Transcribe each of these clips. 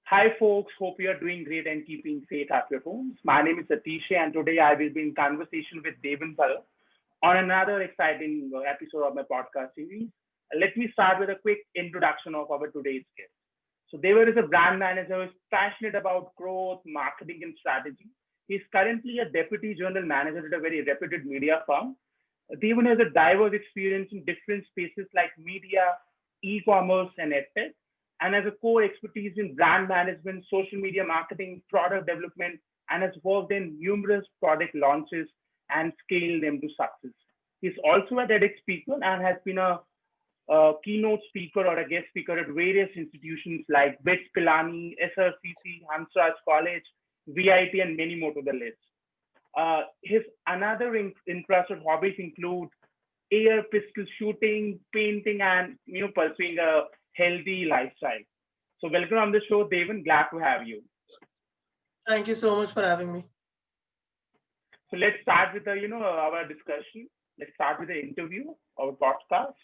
Hi, folks. Hope you are doing great and keeping safe at your homes. My name is Satish, and today I will be in conversation with Devan Bhalla on another exciting episode of my podcast series. Let me start with a quick introduction of our today's guest. So, Devan is a brand manager who is passionate about growth, marketing, and strategy. He's currently a deputy general manager at a very reputed media firm. Devan has a diverse experience in different spaces like media, e-commerce, and edtech, and has a core expertise in brand management, social media marketing, product development, and has worked in numerous product launches and scaled them to success. He's also a TEDx speaker and has been a keynote speaker or a guest speaker at various institutions like BITS Pilani, SRCC, Hansraj College, VIT, and many more to the list. His another interest or hobbies include air pistol shooting, painting, and pursuing a healthy lifestyle. So welcome on the show, Devan. Glad to have you. Thank you so much for having me. So let's start with the our discussion. Let's start with the interview, our podcast.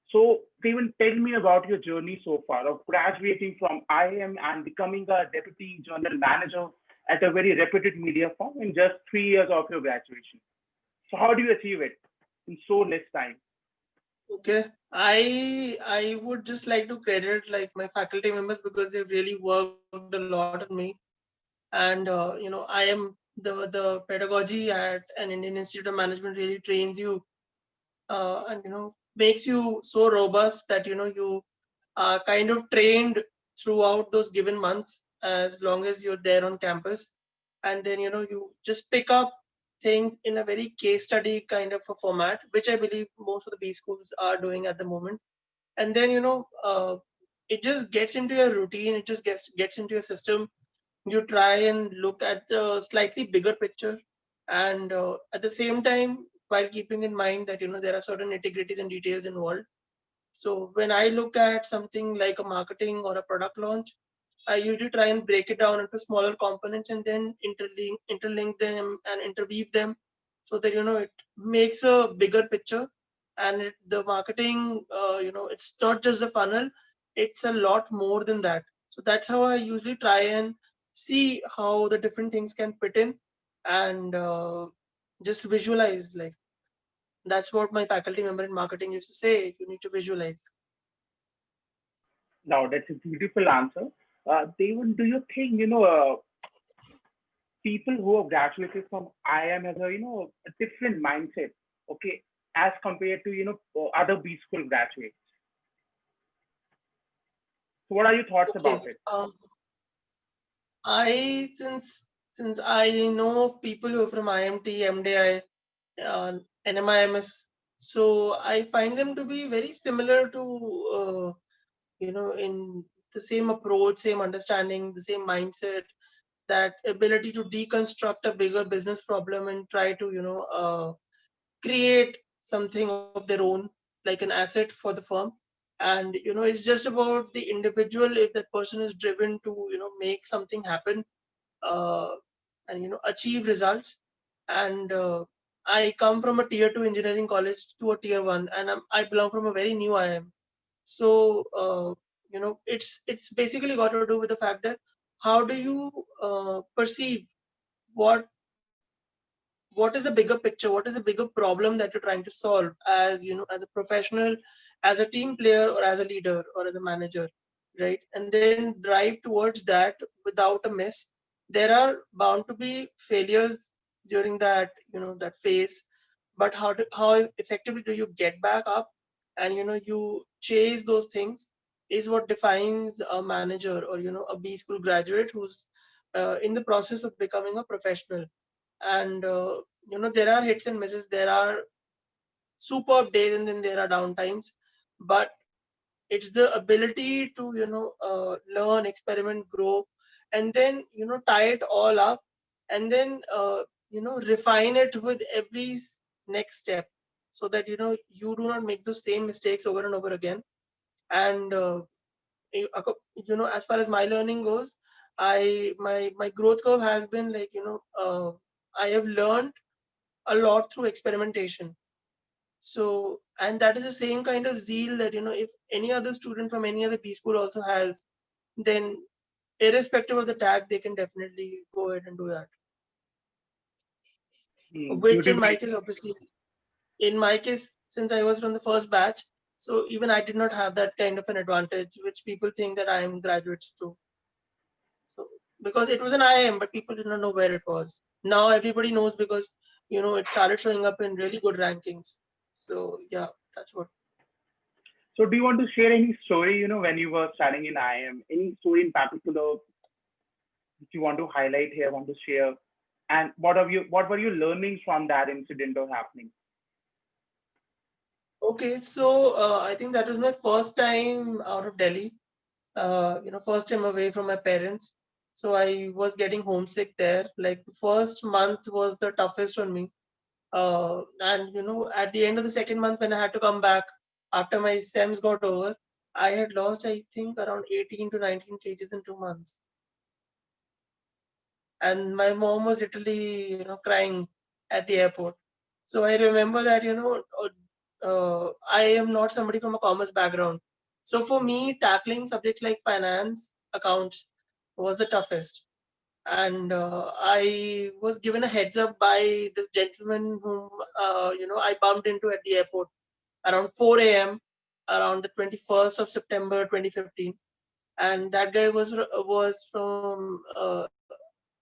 So Devan, tell me about your journey so far of graduating from IIM and becoming a deputy general manager at a very reputed media firm in just 3 years of your graduation. So how do you achieve it in so less time? Okay. I would just like to credit like my faculty members because they've really worked a lot on me. And I am the pedagogy at an Indian Institute of Management really trains you and makes you so robust that you are kind of trained throughout those given months as long as you're there on campus. And then you just pick up things in a very case study kind of a format, which I believe most of the B schools are doing at the moment. And then it just gets into your routine, it just gets into your system. You try and look at the slightly bigger picture, and at the same time, while keeping in mind that there are certain nitty-gritties and details involved. So when I look at something like a marketing or a product launch, I usually try and break it down into smaller components and then interlink them and interweave them so that it makes a bigger picture. And the marketing, it's not just a funnel; it's a lot more than that. So that's how I usually try and see how the different things can fit in, and just visualize. Like that's what my faculty member in marketing used to say. You need to visualize. Now that's a beautiful answer. Devan, do you think people who have graduated from IIM has a a different mindset, okay, as compared to other B school graduates. So what are your thoughts Okay. about it? I since I know of people who are from IMT, MDI, NMIMS, so I find them to be very similar to in the same approach, same understanding, the same mindset, that ability to deconstruct a bigger business problem and try to create something of their own, like an asset for the firm. And it's just about the individual. If that person is driven to make something happen, uh, and achieve results. And I come from a tier 2 engineering college to a tier 1, and I belong from a very new IIM. So it's basically got to do with the fact that how do you perceive what what is the bigger picture, what is the bigger problem that you're trying to solve, as as a professional, as a team player, or as a leader, or as a manager, right? And then drive towards that without a miss. There are bound to be failures during that phase, but how effectively do you get back up and you chase those things is what defines a manager, or a B school graduate who's in the process of becoming a professional. And there are hits and misses, there are superb days, and then there are down times. But it's the ability to learn, experiment, grow, and then tie it all up, and then refine it with every next step, so that you do not make those same mistakes over and over again. And as far as my learning goes, my growth curve has been like I have learned a lot through experimentation. So, and that is the same kind of zeal that if any other student from any other B school also has, then irrespective of the tag, they can definitely go ahead and do that. Which in my case, obviously, in my case, since I was from the first batch, so even I did not have that kind of an advantage, which people think that I am graduates too. So because it was an IIM, but people did not know where it was. Now everybody knows because it started showing up in really good rankings. So yeah, that's what. So do you want to share any story, when you were studying in IIM, any story in particular that you want to highlight here, want to share? And what were your learnings from that incident or happening? Okay, so I think that was my first time out of Delhi. First time away from my parents. So I was getting homesick there. Like the first month was the toughest on me. And at the end of the second month when I had to come back after my SEMs got over, I had lost, I think, around 18 to 19 kgs in 2 months. And my mom was literally, crying at the airport. So I remember that, I am not somebody from a commerce background. So for me, tackling subjects like finance, accounts was the toughest. And I was given a heads up by this gentleman whom, I bumped into at the airport around 4 a.m. around the 21st of September 2015. And that guy was from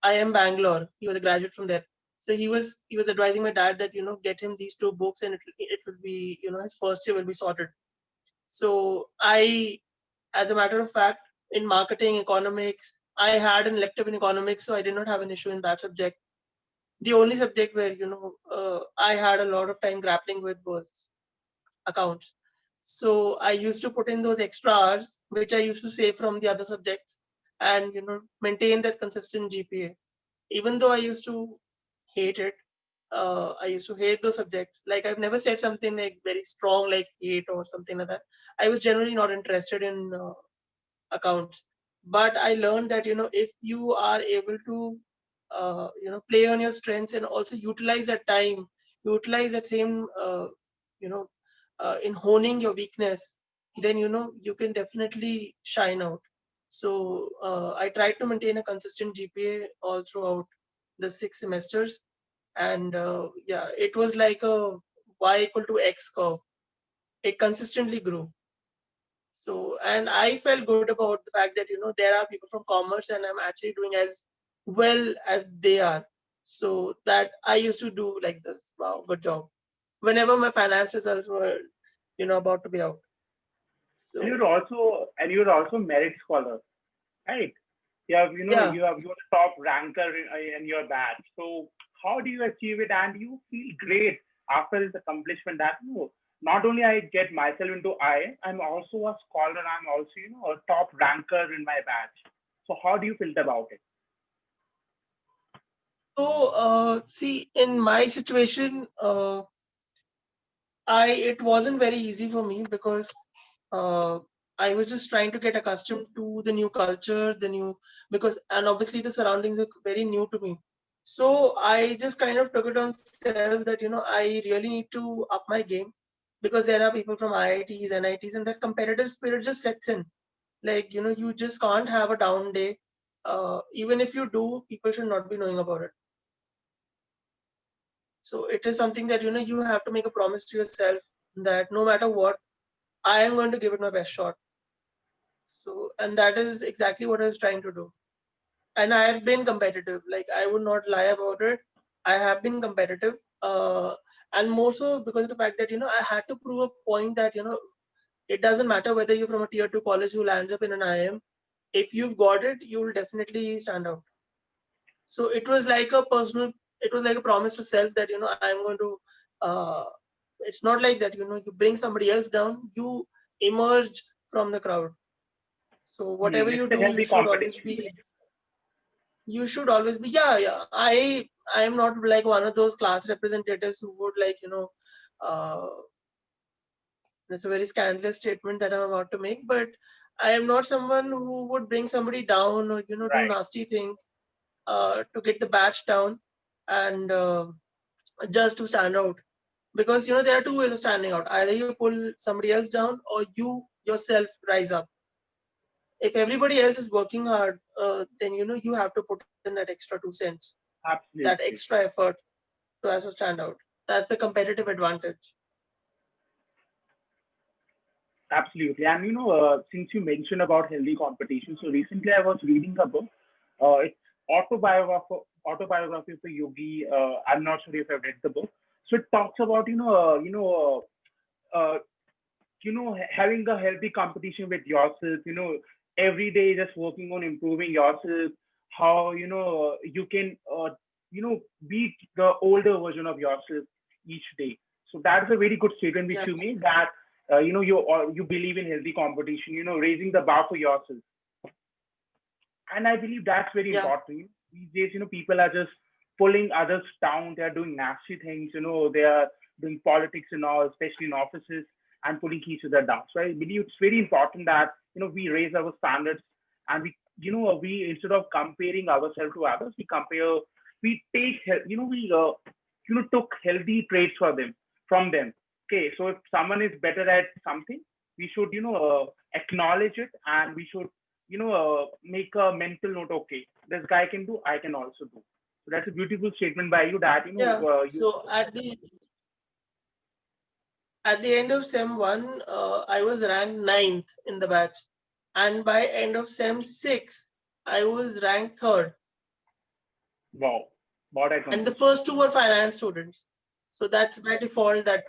IIM Bangalore. He was a graduate from there. So he was advising my dad that get him these two books and it will be his first year will be sorted. So as a matter of fact, in marketing economics, I had an elective in economics, so I did not have an issue in that subject. The only subject where I had a lot of time grappling with was accounts. So I used to put in those extra hours, which I used to save from the other subjects, and maintain that consistent GPA. Even though I used to hate it, I used to hate those subjects. Like I've never said something like very strong, like hate or something like that. I was generally not interested in accounts, but I learned that if you are able to play on your strengths and also utilize that time, utilize that same you know in honing your weakness, then you can definitely shine out. So I tried to maintain a consistent GPA all throughout the 6 semesters, and yeah, it was like a y equal to x curve. It consistently grew. So, and I felt good about the fact that there are people from commerce and I'm actually doing as well as they are. So that I used to do like this. Wow, good job. Whenever my finance results were about to be out. And So you're also merit scholar, right? yeah. You're a top ranker in your batch. So how do you achieve it? And you feel great after this accomplishment that not only I get myself into I'm also a scholar. I'm also a top ranker in my batch. So how do you feel about it? So see, in my situation, it wasn't very easy for me because uh, I was just trying to get accustomed to the new culture, and obviously the surroundings are very new to me. So I just kind of took it on self that I really need to up my game, because there are people from IITs, NITs, and that competitive spirit just sets in. Like you just can't have a down day. Even if you do, people should not be knowing about it. So it is something that you have to make a promise to yourself that no matter what, I am going to give it my best shot. So, and that is exactly what I was trying to do. And I have been competitive. Like I would not lie about it. I have been competitive, and more so because of the fact that I had to prove a point that it doesn't matter whether you're from a tier 2 college who lands up in an IIM. If you've got it, you will definitely stand out. So it was like a personal. It was like a promise to self that I'm going to. Uh, it's not like that you bring somebody else down. You emerge from the crowd. So whatever you It's a do, healthy competition. you should always be, yeah. I am not like one of those class representatives who would like uh that's a very scandalous statement that I'm about to make, but I am not someone who would bring somebody down or do Right. nasty things to get the batch down, and just to stand out. Because there are two ways of standing out: either you pull somebody else down or you yourself rise up. If everybody else is working hard, then you have to put in that extra 2 cents, that Absolutely. extra effort to also stand out. That's the competitive advantage. Absolutely. And since you mentioned about healthy competition, so recently I was reading a book. It's autobiography of a yogi. I'm not sure if I've read the book. So it talks about uh, having a healthy competition with yourself. Every day just working on improving yourself. How you can beat the older version of yourself each day. So that's a very good statement which Yeah, you made, that you believe in healthy competition, raising the bar for yourself. And I believe that's very yeah, important. These days, people are just pulling others down. They are doing nasty things. They are doing politics and all, especially in offices, and pulling each other down. So I believe it's very important that we raise our standards, and we instead of comparing ourselves to others, we take we took healthy traits for them from them. Okay, so if someone is better at something, we should acknowledge it, and we should make a mental note. Okay, this guy can do, I can also do. So that's a beautiful statement by you, that yeah. you. So at the end of Sem 1, I was ranked ninth in the batch. And by end of Sem 6, I was ranked third. Wow, what And the accomplishment. first two were finance students. So that's by default that,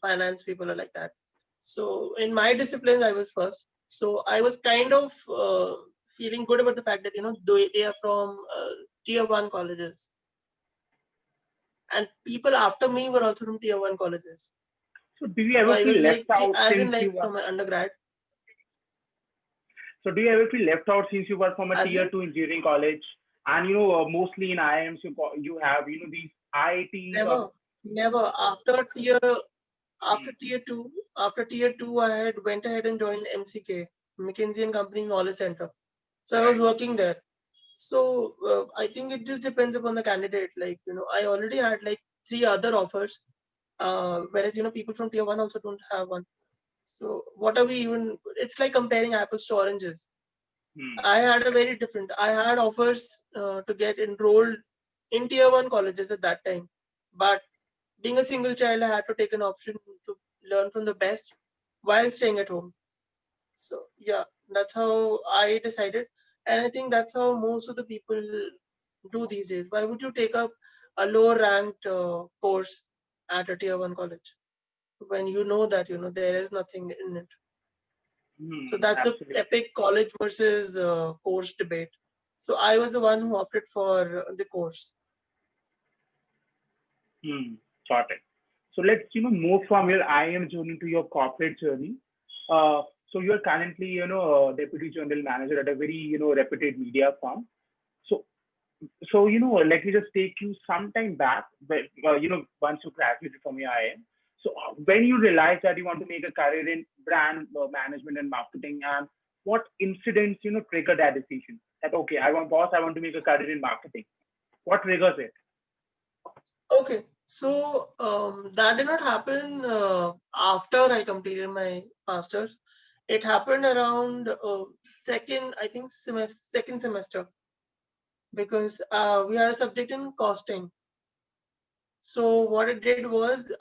finance people are like that. So in my disciplines, I was first. So I was kind of feeling good about the fact that, they are from tier one colleges. And people after me were also from tier one colleges. So do you So ever I feel was left like, out as in since like you were? from my undergrad, So do you ever feel left out since you were from a as tier in two engineering college, and mostly in IIMs you have these IIT or. never, never. After Hmm, tier two, I had went ahead and joined MCK, McKinsey and Company Knowledge Center. So I was right. working there. So I think it just depends upon the candidate. Like, I already had like 3 other offers, whereas people from tier one also don't have one. So what are we even? It's like comparing apples to oranges. Hmm, I had a very different. I had offers to get enrolled in tier one colleges at that time, but being a single child, I had to take an option to learn from the best while staying at home. So yeah, that's how I decided, and I think that's how most of the people do these days. Why would you take up a lower ranked course at a tier one college when you know that there is nothing in it? So that's the absolutely. epic college versus course debate. So I was the one who opted for the course. Hmm, got it. So let's move from your IIM journey to your corporate journey. Uh, so you are currently deputy general manager at a very reputed media firm. So let me just take you some time back, but once you graduated from your IIM. So when you realized that you want to make a career in brand management and marketing, and what incidents triggered that decision? That okay, I want to make a career in marketing. What triggers it? Okay, so that did not happen after I completed my masters. It happened around second, I think, second semester, because we had a subject in costing. So what it did was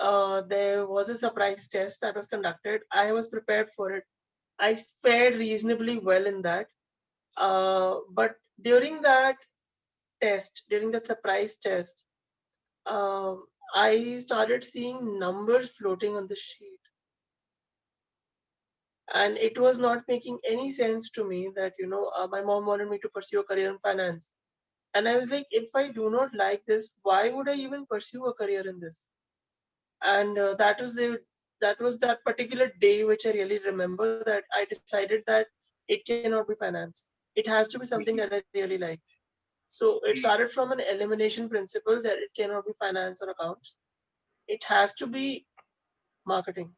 there was a surprise test that was conducted. I was prepared for it. I fared reasonably well in that. But during that surprise test, um, I started seeing numbers floating on the sheet, and it was not making any sense to me that my mom wanted me to pursue a career in finance, and I was like, if I do not like this, why would I even pursue a career in this? And that was that particular day which I really remember, that I decided that it cannot be finance. It has to be something that I really like. So it started from an elimination principle that it cannot be finance or accounts. It has to be marketing,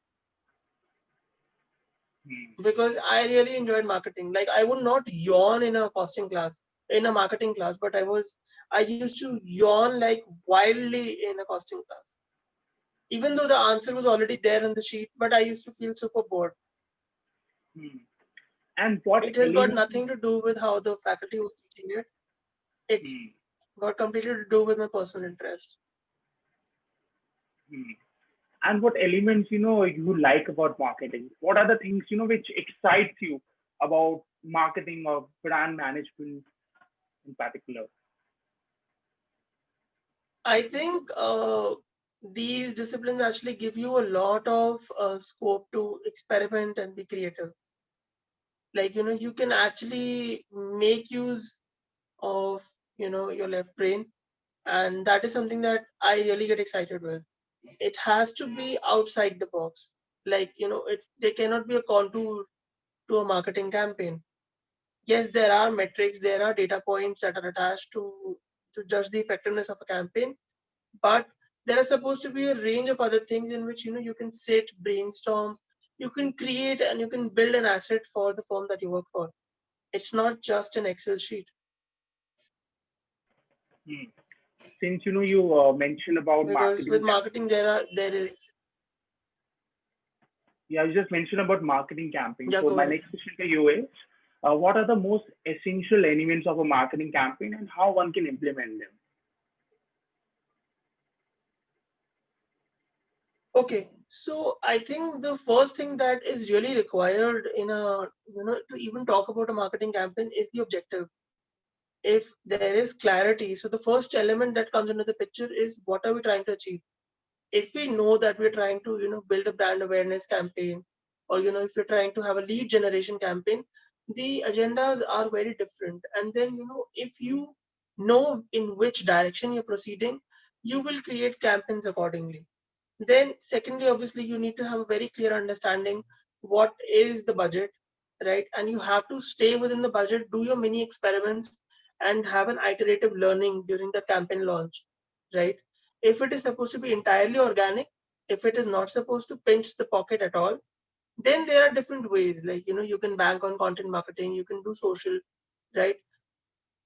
because I really enjoyed marketing. Like, I would not yawn in a costing class, in a marketing class, but I used to yawn like wildly in a costing class, even though the answer was already there on the sheet. But I used to feel super bored. And what It has got elements? nothing to do with how the faculty was teaching it. It's Hmm, got completely to do with my personal interest. hmm. And what elements you like about marketing? What are the things which excites you about marketing or brand management in particular? I think these disciplines actually give you a lot of scope to experiment and be creative. Like, you can actually make use of, your left brain. And that is something that I really get excited with. It has to be outside the box. Like, there cannot be a contour to a marketing campaign. Yes, there are metrics, there are data points that are attached to judge the effectiveness of a campaign, but there are supposed to be a range of other things in which you can sit, brainstorm, you can create, and you can build an asset for the firm that you work for. It's not just an Excel sheet. Hmm. Since you mentioned about Because marketing with marketing there is. Yeah, you just mentioned about marketing campaign. Yeah, So go my ahead. next question to you is, what are the most essential elements of a marketing campaign and how one can implement them? Okay, so I think the first thing that is really required in a, to even talk about a marketing campaign is the objective. If there is clarity, so the first element that comes into the picture is what are we trying to achieve. If we know that we're trying to build a brand awareness campaign, or if you're trying to have a lead generation campaign, the agendas are very different. And then if you know in which direction you're proceeding, you will create campaigns accordingly. Then secondly, obviously, you need to have a very clear understanding what is the budget, right? And you have to stay within the budget, do your mini experiments, and have an iterative learning during the campaign launch, right? If it is supposed to be entirely organic, if it is not supposed to pinch the pocket at all, then there are different ways. Like, you can bank on content marketing, you can do social, right?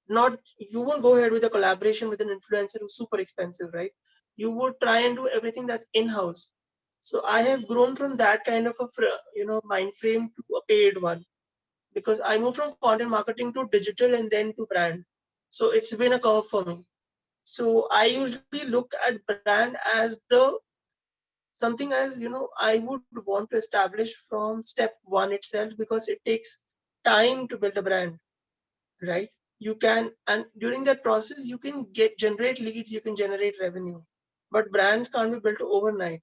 Not, you won't go ahead with a collaboration with an influencer who's super expensive, right? You would try and do everything that's in-house. So I have grown from that kind of a mind frame to a paid one, because I moved from content marketing to digital and then to brand. So it's been a curve for me. So I usually look at brand as the something, as I would want to establish from step one itself, because it takes time to build a brand, right? You can, and during that process you can generate leads, you can generate revenue, but brands can't be built overnight.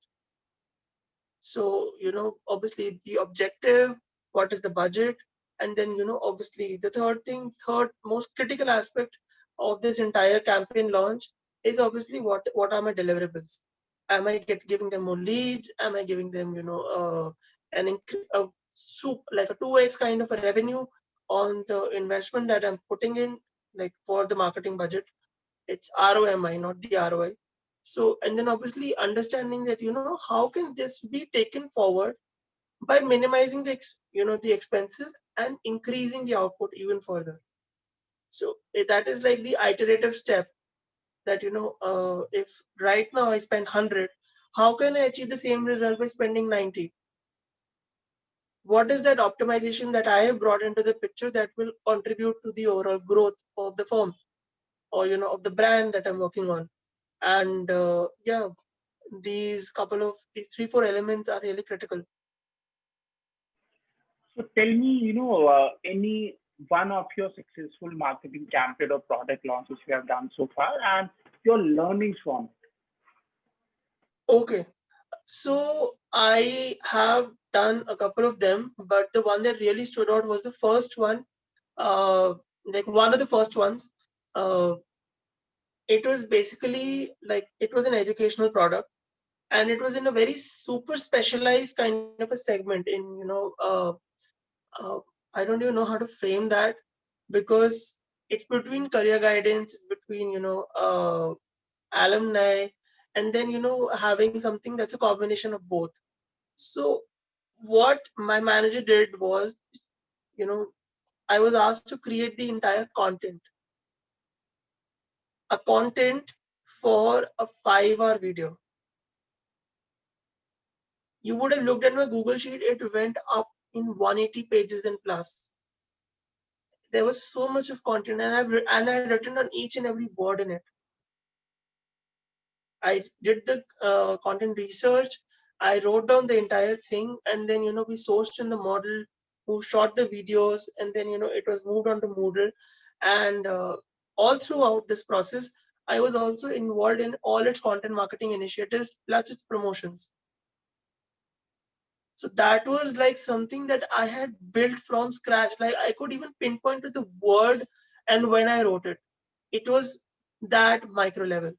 So obviously the objective, what is the budget, and then obviously the third most critical aspect of this entire campaign launch is obviously what are my deliverables. Am I giving them more leads? Am I giving them a like a 2x kind of a revenue on the investment that I'm putting in, like for the marketing budget? It's ROMI, not the ROI. So, and then obviously understanding that how can this be taken forward by minimizing the expenses and increasing the output even further. So that is like the iterative step, that if right now I spend 100, how can I achieve the same result by spending 90? What is that optimization that I have brought into the picture that will contribute to the overall growth of the firm, or of the brand that I'm working on? And yeah, these 3-4 elements are really critical. So tell me, any one of your successful marketing campaign or product launches you have done so far and your learnings from it. Okay, so I have done a couple of them, but the one that really stood out was the first one. uh, like one of the first ones. uh, it was basically like, it was an educational product, and it was in a very super specialized kind of a segment in uh, I don't even know how to frame that, because it's between career guidance, it's between alumni, and then having something that's a combination of both. So what my manager did was, you know I was asked to create the entire content, a content for a 5-hour video. You would have looked at my Google sheet, it went up in 180 pages and plus. there was so much of content, and I had written on each and every word in it. I did the content research. I wrote down the entire thing, and then we sourced in the model who shot the videos, and then it was moved on to Moodle, and all throughout this process, I was also involved in all its content marketing initiatives plus its promotions. So that was like something that I had built from scratch. Like I could even pinpoint to the word and when I wrote it. It was that micro level.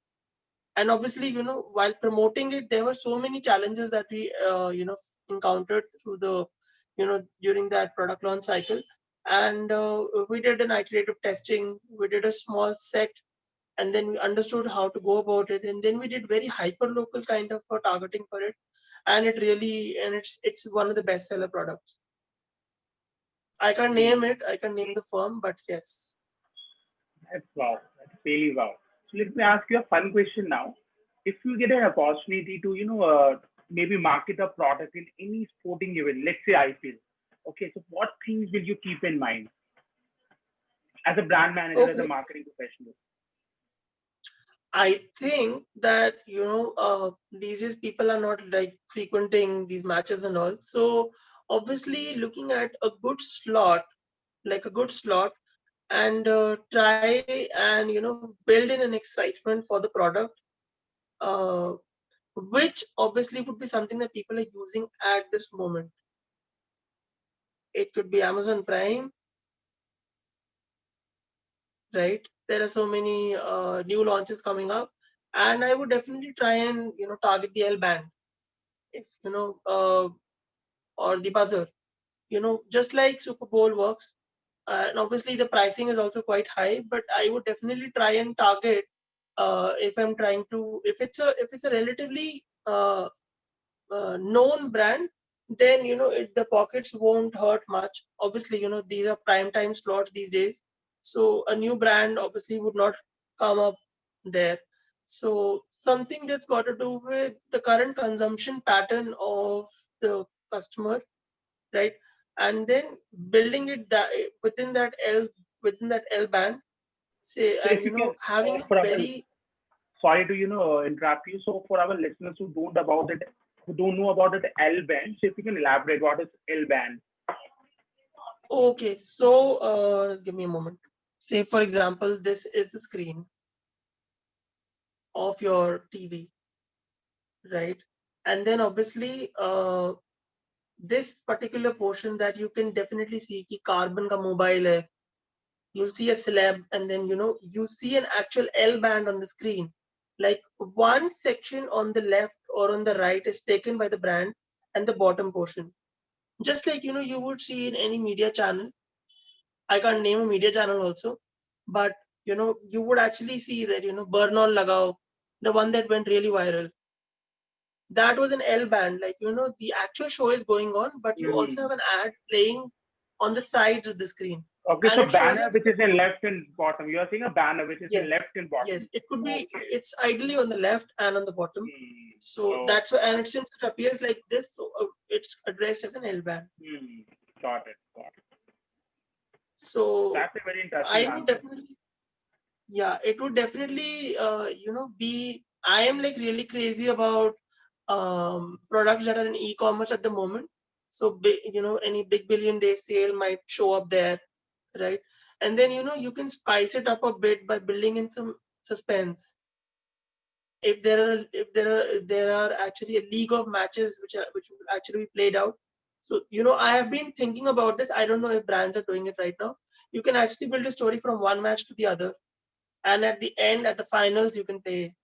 And obviously, while promoting it, there were so many challenges that we, encountered through the, during that product launch cycle. And we did an iterative testing. We did a small set, and then we understood how to go about it. And then we did very hyper local kind of targeting for it. And it's one of the bestseller products. I can't name it. I can name the firm, but yes. That's wow. That's really wow. So let me ask you a fun question now. If you get an opportunity to, maybe market a product in any sporting event, let's say IPL. Okay, so what things will you keep in mind as a brand manager, as a Okay. marketing professional? I think that these days people are not like frequenting these matches and all. So obviously, looking at a good slot, like a good slot, and try and build in an excitement for the product, uh, which obviously would be something that people are using at this moment. It could be Amazon Prime, right? There are so many new launches coming up, and I would definitely try and target the Lband, if or the buzzer. Just like Super Bowl works, and obviously the pricing is also quite high. But I would definitely try and target if I'm trying to, if it's a relatively known brand, then the pockets won't hurt much. Obviously, these are prime time slots these days, so a new brand obviously would not come up there. So something that's got to do with the current consumption pattern of the customer, right? And then building it that within that L band, say, So and if you can, having a for our, very sorry to interrupt you. So for our listeners who don't know about it, L band. So if you can elaborate, what is L band? okay. So give me a moment. Say for example, this is the screen of your TV, right? And then obviously this particular portion that you can definitely see कि carbon का mobile hai. You'll see a celeb, and then you see an actual L band on the screen. Like one section on the left or on the right is taken by the brand, and the bottom portion. Just like you would see in any media channel. I can't name a media channel also, but you would actually see that Burn on Lagao, the one that went really viral. That was an L band. Like the actual show is going on, but you also Hmm. have an ad playing on the sides of the screen, Okay, and so it shows banner you which is in left and bottom. You are seeing a banner which is in yes, left and bottom. yes. It could be. Okay. It's ideally on the left and on the bottom. Hmm. So Oh. that's why, and it since it appears like this, so it's addressed as an L band. Hmm. Got it. Got it. So That's a very interesting I would answer. definitely, yeah, it would definitely, be. I am like really crazy about products that are in e-commerce at the moment. So any big billion day sale might show up there, right? And then you can spice it up a bit by building in some suspense. If there are actually a league of matches which will actually be played out. So I have been thinking about this. I don't know if brands are doing it right now. You can actually build a story from one match to the other, and at the end, at the finals, you can play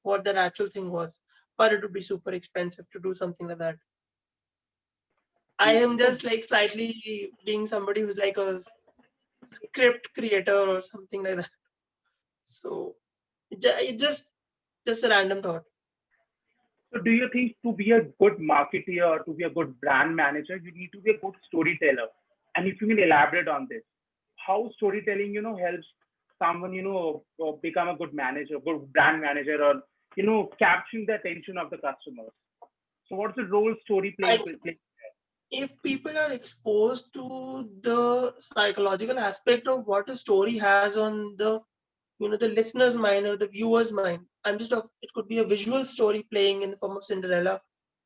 what that actual thing was. But it would be super expensive to do something like that. I Hmm. am So just like slightly being somebody who's like a script creator or something like that. So it just a random thought. So do you think to be a good marketer or to be a good brand manager, you need to be a good storyteller? And if you can elaborate on this, how storytelling, helps someone, become a good manager, good brand manager, or, capturing the attention of the customers. So what's the role story I playing? if people are exposed to the psychological aspect of what a story has on the the listener's mind or the viewer's mind. It could be a visual story playing in the form of Cinderella,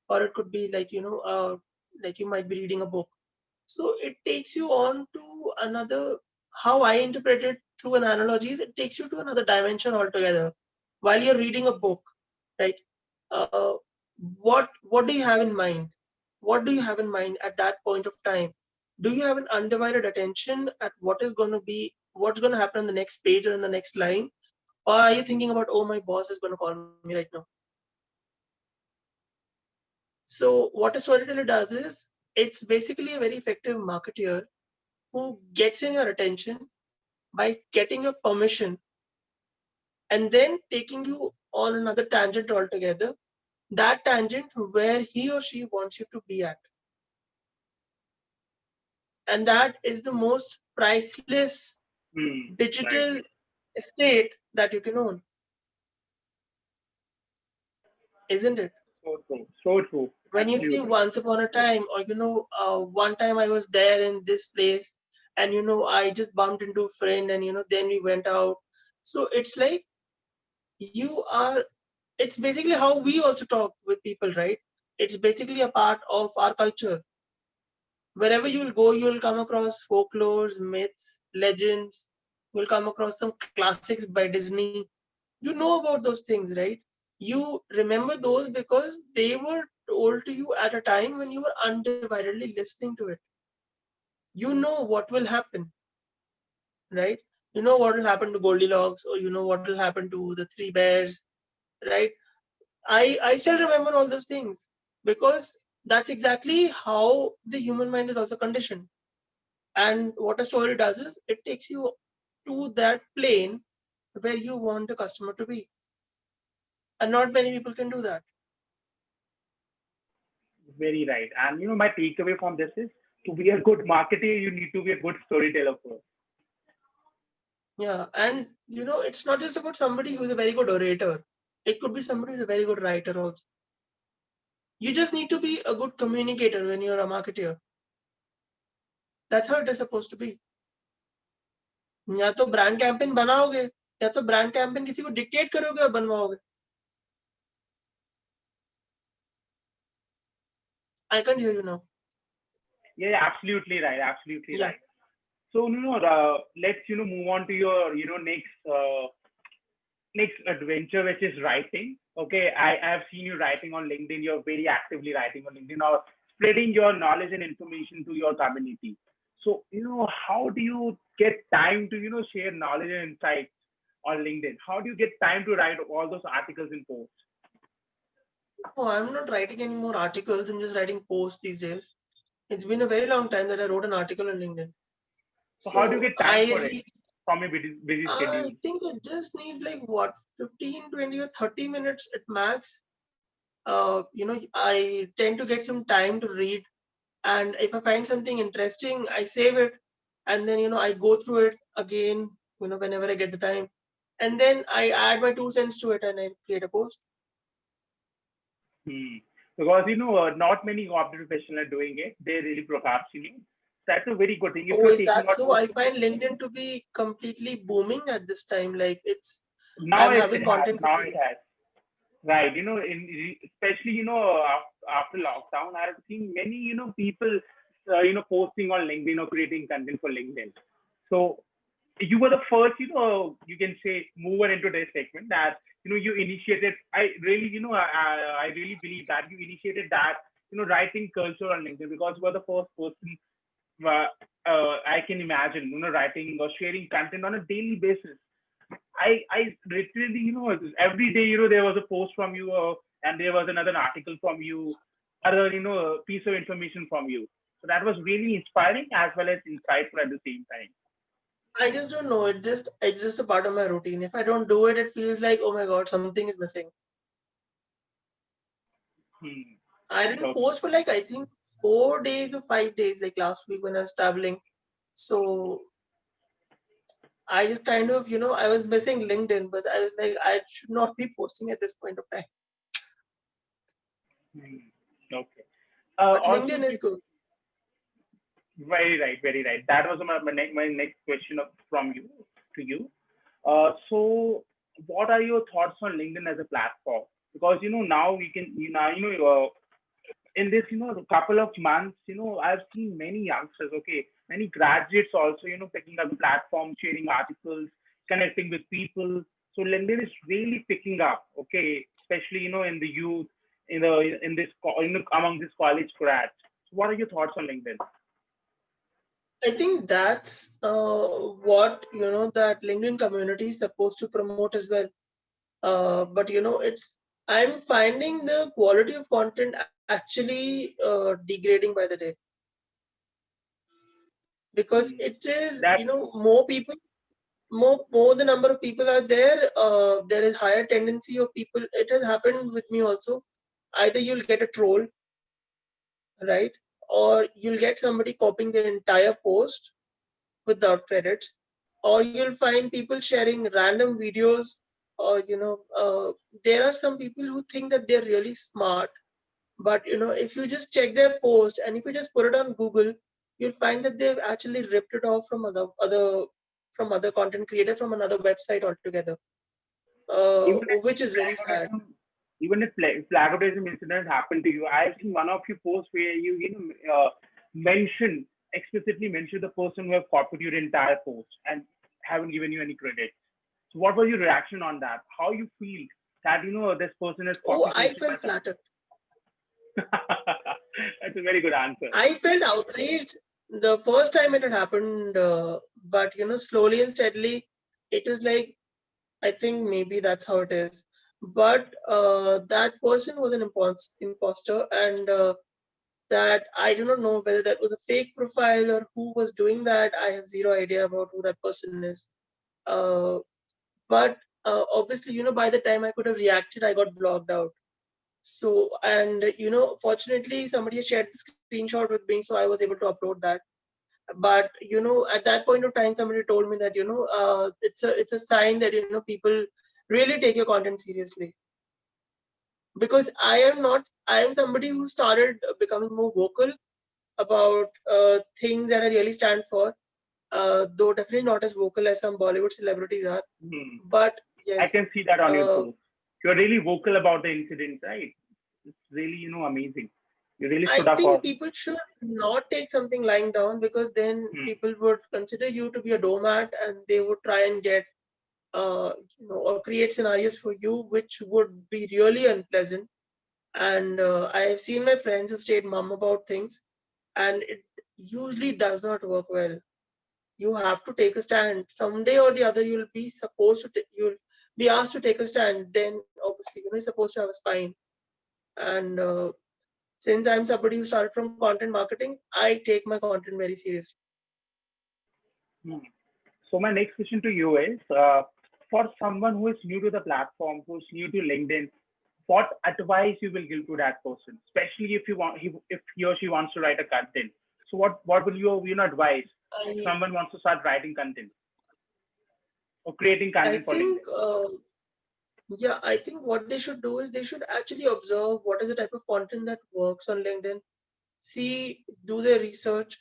or it could be like you might be reading a book. So it takes you on to another, how I interpret it through an analogy is it takes you to another dimension altogether while you're reading a book, right? Uh, what do you have in mind? What do you have in mind at that point of time? Do you have an undivided attention at what's going to happen on the next page or in the next line? Or are you thinking about, oh, my boss is going to call me right now? So what a storyteller does is it's basically a very effective marketeer who gets in your attention by getting your permission and then taking you on another tangent altogether, that tangent where he or she wants you to be at. And that is the most priceless digital Right. estate that you can own, isn't it? So true. So true. When you say Absolutely. once upon a time, or one time I was there in this place, and I just bumped into a friend, and then we went out. So it's like you are. It's basically how we also talk with people, right? It's basically a part of our culture. Wherever you'll go, you'll come across folklores, myths, legends. You'll come across some classics by Disney. You know about those things, right? You remember those because they were told to you at a time when you were undividedly listening to it. You know what will happen, right? You know what will happen to Goldilocks, or you know what will happen to the three bears, right? I still remember all those things because that's exactly how the human mind is also conditioned. And what a story does is it takes you to that plane where you want the customer to be. And not many people can do that. Very right. And my takeaway from this is to be a good marketer, you need to be a good storyteller first. Yeah. And it's not just about somebody who's a very good orator. It could be somebody who's a very good writer also. You just need to be a good communicator when you're a marketer. That's how it is supposed to be. या तो brand campaign बनाओगे या तो brand campaign किसी को dictate करोगे और बनवाओगे. I can't hear you now. Yeah, absolutely right. Absolutely Yeah. right. So, let's move on to your next adventure, which is writing. Okay, I have seen you writing on LinkedIn. You're very actively writing on LinkedIn or spreading your knowledge and information to your community. So, how do you get time to share knowledge and insights on LinkedIn? How do you get time to write all those articles and posts? Oh, I'm not writing any more articles. I'm just writing posts these days. It's been a very long time that I wrote an article on LinkedIn. So, how do you So get time for it from a busy schedule? I think it just needs like what 15, 20 or 30 minutes at max. I tend to get some time to read, and if I find something interesting, I save it, and then I go through it again, whenever I get the time, and then I add my 2 cents to it and I create a post. Hmm. Because not many corporate professionals are doing it. They really procrastinate. That's a very good thing. If Oh, you're is taking that out so? most I of the find LinkedIn to be completely booming at this time. Like now I'm it having has content now it creation. has right. Especially after lockdown, I've seen many people posting on LinkedIn or creating content for LinkedIn. So you were the first you can say mover into this segment that you initiated. I really I really believe that you initiated that writing culture on LinkedIn because you were the first person uh, I can imagine writing or sharing content on a daily basis. I literally every day there was a post from you and there was another article from you, other piece of information from you. So that was really inspiring as well as insightful at the same time. I just don't know. It's just a part of my routine. If I don't do it, it feels like, oh my god, something is missing. Hmm. I didn't Okay. post for like I think 4 days or 5 days, like last week when I was traveling. So I just kind of, I was missing LinkedIn, but I was like, I should not be posting at this point of time. Hmm. Okay. But Also, LinkedIn is good. Very right, very right. That was my next question from you to you. So, what are your thoughts on LinkedIn as a platform? Because now we can in this couple of months, I've seen many youngsters, okay, many graduates also, picking up the platform, sharing articles, connecting with people. So LinkedIn is really picking up, okay, especially in the youth, among this college grads. So what are your thoughts on LinkedIn? I think that's what that LinkedIn community is supposed to promote as well. But I'm finding the quality of content actually degrading by the day, because Hmm. it is That more people, more the number of people are there, there is higher tendency of people. It has happened with me also. Either you'll get a troll, right, or you'll get somebody copying the entire post without credits, or you'll find people sharing random videos, or there are some people who think that they're really smart, but if you just check their post and if you just put it on Google, you'll find that they've actually ripped it off from other content creator from another website altogether, even if which is very sad. flagornism, even if flagornism incident happened to you, I've seen one of your posts where mention explicitly mention the person who have copied your entire post and haven't given you any credit. So what was your reaction on that? How you feel that this person has Oh, copy I pasted my felt post? flattered. That's a very good answer. I felt outraged the first time it had happened, but slowly and steadily, it was like, I think maybe that's how it is. But that person was an imposter, and that I do not know whether that was a fake profile or who was doing that. I have zero idea about who that person is. Uh, but obviously, by the time I could have reacted, I got blocked out. So, and fortunately, somebody had shared the screenshot with me, so I was able to upload that. But at that point of time, somebody told me that it's a sign that people really take your content seriously, because I am somebody who started becoming more vocal about things that I really stand for, though definitely not as vocal as some Bollywood celebrities are. Hmm. But I can yes, see that on your uh, post. You're really vocal about the incident, right? It's really, amazing. You really stood I up for. think people should not take something lying down, because then Hmm. people would consider you to be a doormat, and they would try and get or create scenarios for you which would be really unpleasant. And I have seen my friends who stayed mum about things, and it usually does not work well. You have to take a stand someday or the other. You'll be asked to take a stand. Then obviously you're supposed to have a spine. And since I'm somebody who started from content marketing, I take my content very seriously. Hmm. So my next question to you is, for someone who is new to the platform, who's new to LinkedIn, what advice you will give to that person, especially if he or she wants to write a content. So what will you advise if I someone wants to start writing content or creating I content for think LinkedIn? yeah, I think what they should do is they should actually observe what is the type of content that works on LinkedIn. See, do their research.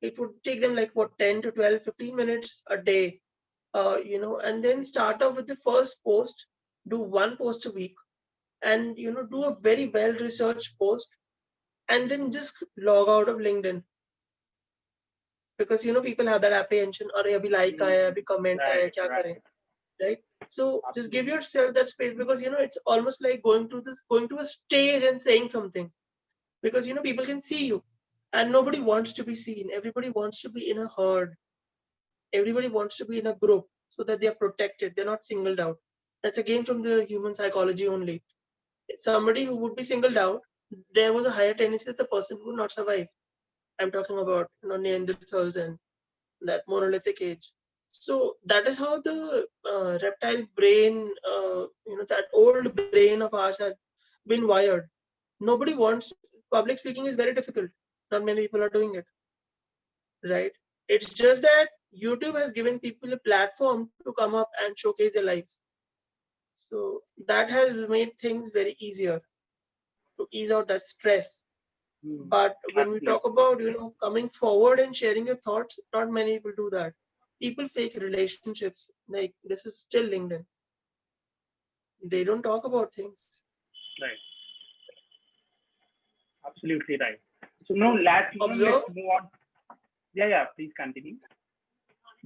It would take them like what, 10 to 12, 15 minutes a day. And then start off with the first post, do one post a week, and do a very well researched post, and then just log out of LinkedIn, because people have that apprehension, or abhi like Hmm. aaya, abhi comment aaya, Right, kya kare, right, right? So just give absolutely. yourself that space, because it's almost like going to a stage and saying something, because people can see you, and nobody wants to be seen. Everybody wants to be in a herd. Everybody wants to be in a group, so that they are protected, they're not singled out. That's again from the human psychology only. Somebody who would be singled out, there was a higher tendency that the person would not survive. I'm talking about Neanderthals and that monolithic age. So that is how the reptile brain, that old brain of ours has been wired. Nobody wants, public speaking is very difficult. Not many people are doing it, right? It's just that YouTube has given people a platform to come up and showcase their lives. So that has made things very easier to ease out that stress. But when we Absolutely. talk about, coming forward and sharing your thoughts, not many people do that. People fake relationships. Like, this is still LinkedIn. They don't talk about things. Right. Absolutely right. So now So let's observe, move on. Yeah. Please continue.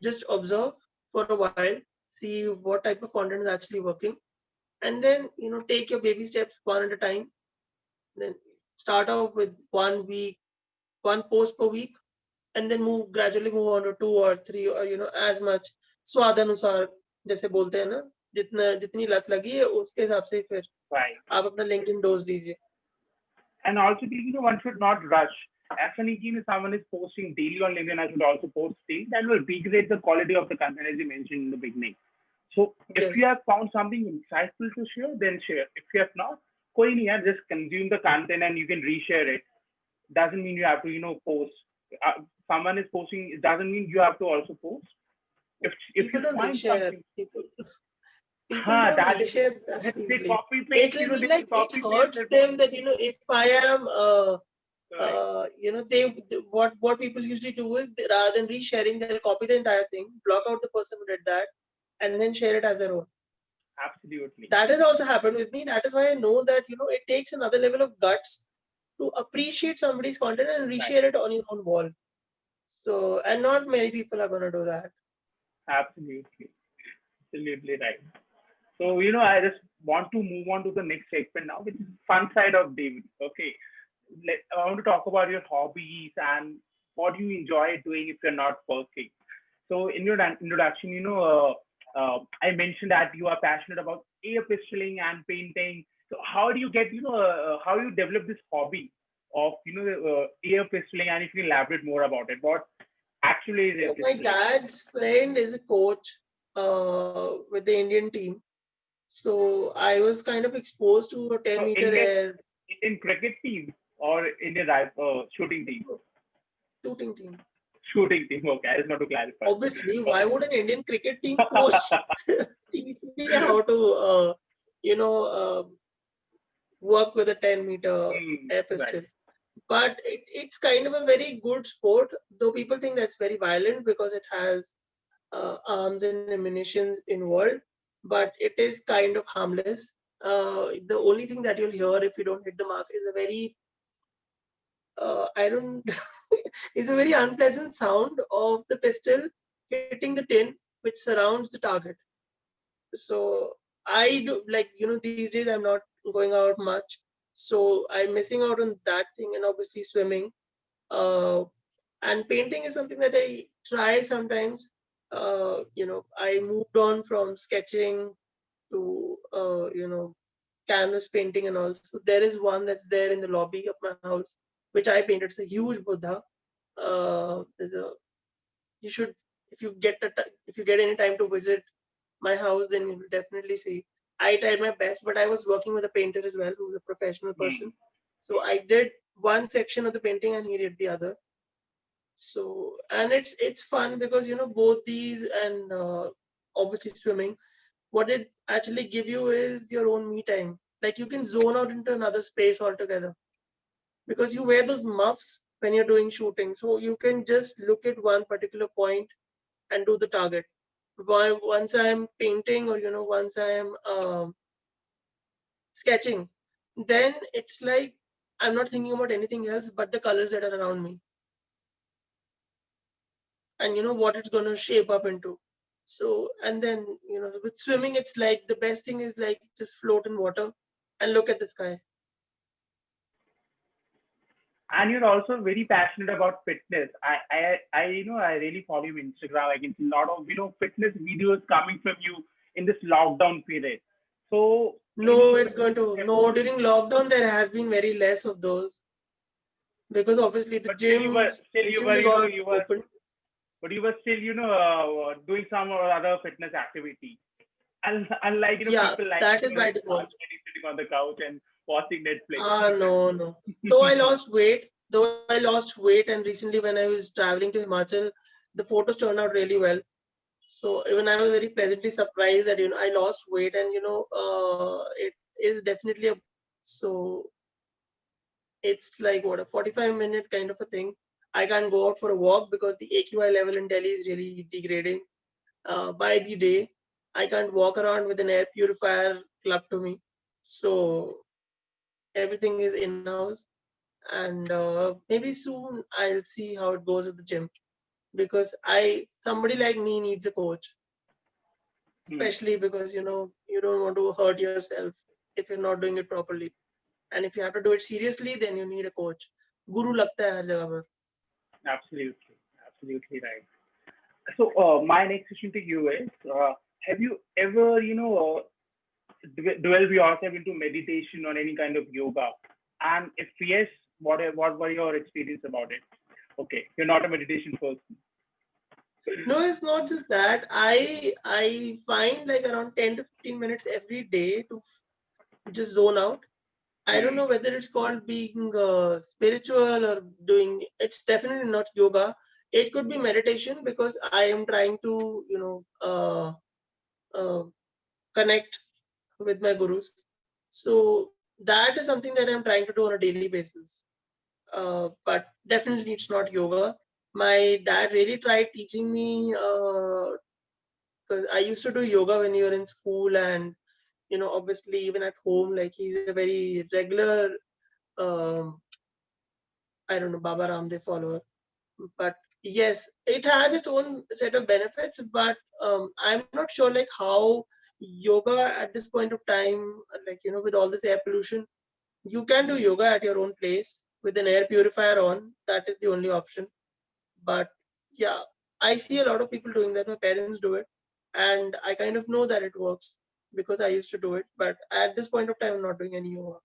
just observe for a while, see what type of content is actually working, and then take your baby steps one at a time. Then start off with 1 week, one post per week, and then gradually move on to 2 or 3, or as much स्वादानुसार, जैसे बोलते हैं ना, जितनी लत लगी है उसके हिसाब से फिर Right. आप अपना LinkedIn डोज लीजिए. And also, one should not rush. Definitely, if someone is posting daily on LinkedIn, I should also post daily. That will degrade the quality of the content, as you mentioned in the beginning. So, if you Yes. have found something insightful to share, then share. If you have not, koi nahi hai, just consume the content and you can reshare it. Doesn't mean you have to, post. Someone is posting, it doesn't mean you have to also post. If People you don't find reshare. something, People don't that is, reshare that they easily. copy paste, They they like, it copy paste hurts their them that if I am right. what people usually do is rather than resharing, they'll copy the entire thing, block out the person who did that, and then share it as their own. Absolutely. That has also happened with me. That is why I know that it takes another level of guts to appreciate somebody's content and reshare it on your own wall. So, and not many people are going to do that. Absolutely. Absolutely right. So, I just want to move on to the next segment now, which is fun side of David. Okay. I want to talk about your hobbies and what you enjoy doing if you're not working. So, in your introduction, I mentioned that you are passionate about air pistoling and painting. So, how do you get, how you develop this hobby of, air pistoling? And if you elaborate more about it, what actually is air So my pistoling? dad's friend is a coach with the Indian team. So I was kind of exposed to a 10 So, meter air Indian cricket team or Indian shooting team? shooting team. Shooting team. Okay, I just want to clarify. Obviously, why Okay. would an Indian cricket team coach teach me how to, you know, uh, work with a 10-meter air Right. pistol? But it's kind of a very good sport, though people think that's very violent because it has arms and ammunitions involved, but it is kind of harmless. The only thing that you'll hear if you don't hit the mark is a very I don't it's a very unpleasant sound of the pistol hitting the tin which surrounds the target. So I do, like, these days I'm not going out much, so I'm missing out on that thing, and obviously swimming. Uh, and painting is something that I try sometimes. I moved on from sketching to canvas painting and all. So there is one that's there in the lobby of my house, which I painted. It's a huge Buddha. There's a you should if you get if you get any time to visit my house, then you will definitely see. I tried my best, but I was working with a painter as well, who's a professional person. So I did one section of the painting, and he did the other. So, and it's fun because both these and obviously swimming, what they actually give you is your own me time. Like, you can zone out into another space altogether because you wear those muffs when you're doing shooting, so you can just look at one particular point and do the target. Once I am painting, or once I am sketching, then it's like I'm not thinking about anything else but the colors that are around me, and what it's going to shape up into. So, and then with swimming, it's like the best thing is like just float in water and look at the sky. And you're also very passionate about fitness. I really follow you on Instagram. I can see a lot of fitness videos coming from you in this lockdown period. So No, it's going to no, during lockdown there has been very less of those because obviously the but gyms still you were recently got you were open. but you were still doing some or other fitness activity. And unlike Yeah, people like that is by default. sitting on the couch and watching Netflix. No, no. Though I lost weight, and recently when I was traveling to Himachal, the photos turned out really well. So even I was very pleasantly surprised that I lost weight, and it is definitely a so it's like what, a 45-minute kind of a thing. I can't go out for a walk because the AQI level in Delhi is really degrading by the day. I can't walk around with an air purifier club to me. So everything is in-house. And maybe soon I'll see how it goes with the gym, because somebody like me needs a coach, especially because you don't want to hurt yourself if you're not doing it properly. And if you have to do it seriously, then you need a coach. Guru लगता है हर जगह पर. Absolutely, absolutely right. So, my next question to you is: have you ever, delve yourself into meditation or any kind of yoga? And if yes, what were your experience about it? Okay, you're not a meditation person. No, it's not just that. I find like around 10 to 15 minutes every day to just zone out. I don't know whether it's called being spiritual or doing. It's definitely not yoga. It could be meditation, because I am trying to uh, connect with my gurus. So that is something that I'm trying to do on a daily basis. But definitely it's not yoga. My dad really tried teaching me, because I used to do yoga when you were in school, and obviously even at home. Like, he's a very regular, um, I don't know, Baba Ramdev follower. But yes, it has its own set of benefits. But I'm not sure like how yoga at this point of time, like with all this air pollution, you can do yoga at your own place with an air purifier on. That is the only option. But yeah, I see a lot of people doing that. My parents do it, and I kind of know that it works because I used to do it. But at this point of time, I'm not doing any yoga.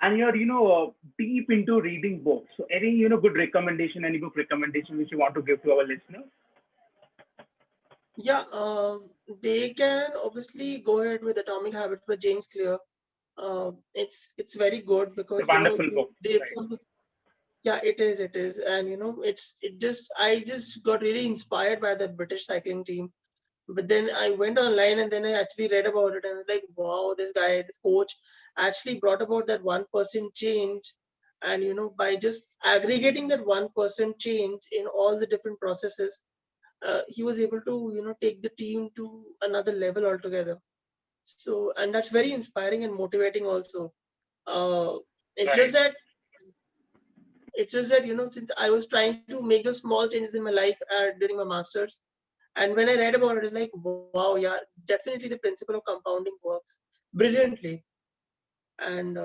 And you're, deep into reading books. So, any, good recommendation, any book recommendation which you want to give to our listeners? Yeah, they can obviously go ahead with Atomic Habits by James Clear. It's very good It's a because wonderful book, right? yeah, it is, and I just got really inspired by the British cycling team. But then I went online and then I actually read about it, and I was like, wow, this guy, this coach actually brought about that 1% change. And by just aggregating that 1% change in all the different processes, he was able to take the team to another level altogether. So, and that's very inspiring and motivating also. uh, it's just Right. that since I was trying to make those small changes in my life during my masters, and when I read about it, it's like, wow, yeah, definitely the principle of compounding works brilliantly. And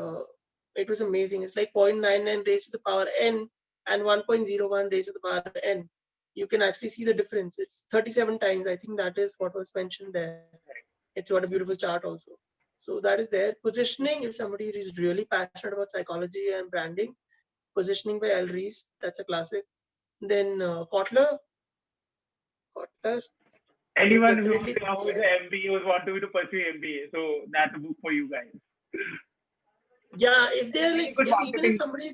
it was amazing. It's like 0.99 raised to the power n and 1.01 raised to the power n. You can actually see the difference. It's 37 times. I think that is what was mentioned there. It's got a beautiful chart also. So that is there. Positioning, if somebody is really passionate about psychology and branding, Positioning by Al Rees, that's a classic. Then Kotler is Anyone who, definitely who is there. an MBA who want to pursue MBA, so that's a book for you guys. Yeah, if they're Any like, good if even if marketing? somebody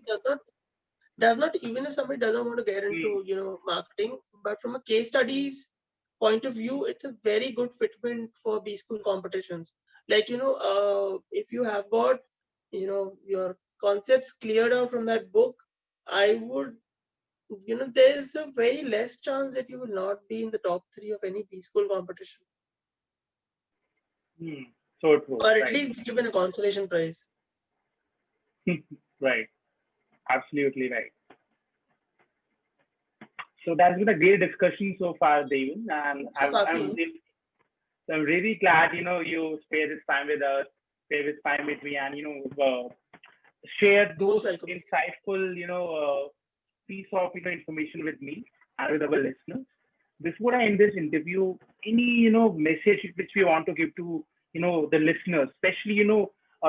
does not even if somebody doesn't want to get Hmm. into marketing, but from a case studies point of view, it's a very good fitment for B school competitions. Like if you have got your concepts cleared out from that book, I would there's a very less chance that you will not be in the top three of any B school competition, Hmm. So true. or at Right. least be given a consolation prize. Right. Absolutely right. So that's been a great discussion so far, Devin, and So, Kafi, I'm really glad you spare this time with us, spare this time with me, and share those most welcome. insightful piece of information with me and with our listeners. Before I end this interview, any message which we want to give to the listeners, especially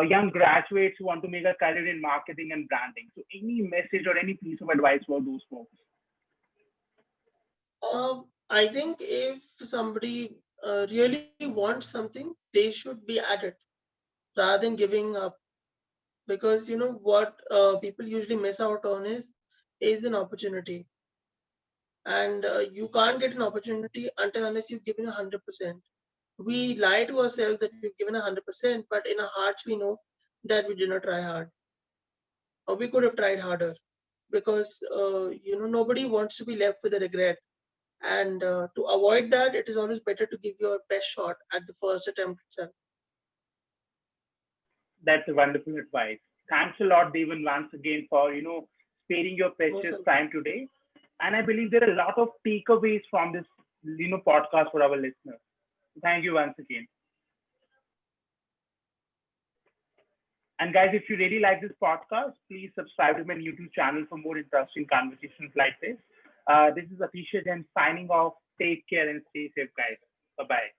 young graduates who want to make a career in marketing and branding. So any message or any piece of advice for those folks? I think if somebody really wants something, they should be at it rather than giving up. Because what people usually miss out on is an opportunity, and you can't get an opportunity until unless you've given 100%. We lie to ourselves that we've given 100%, but in our hearts we know that we did not try hard. we could have tried harder, because nobody wants to be left with a regret. And to avoid that, it is always better to give your best shot at the first attempt itself. That's a wonderful advice. Thanks a lot, Devan, once again for sparing your Most precious welcome. time today. And I believe there are a lot of takeaways from this podcast for our listeners. Thank you once again. And guys, if you really like this podcast, please subscribe to my YouTube channel for more interesting conversations like this. This is Atisha Jain signing off. Take care and stay safe, guys. Bye bye.